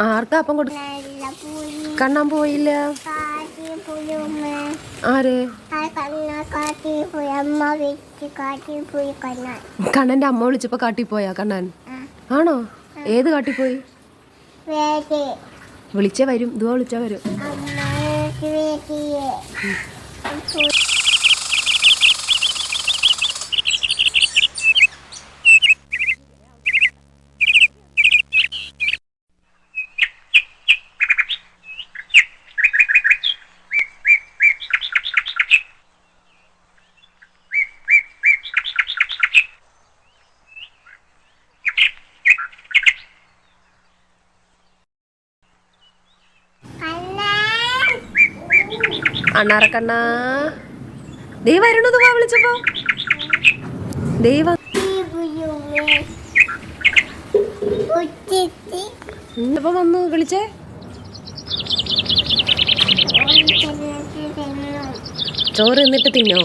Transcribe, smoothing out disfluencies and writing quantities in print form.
ആർക്കാ അപ്പം കൊടുക്ക? കണ്ണാൻ പോയില്ല. ആര്? കണ്ണന്റെ അമ്മ വിളിച്ചപ്പോ കാട്ടി പോയാ കണ്ണൻ? ആണോ? ഏത് കാട്ടി പോയി? വിളിച്ചേ വരും. ഇതുവാ വിളിച്ചാ വരും. അണ്ണാറക്കണ്ണാ ദേ വരണു. വാ വിളിച്ചപ്പോ ദൈവ ഇപ്പൊ വന്നു വിളിച്ചേ. ചോറ് എന്നിട്ട് തിന്നോ?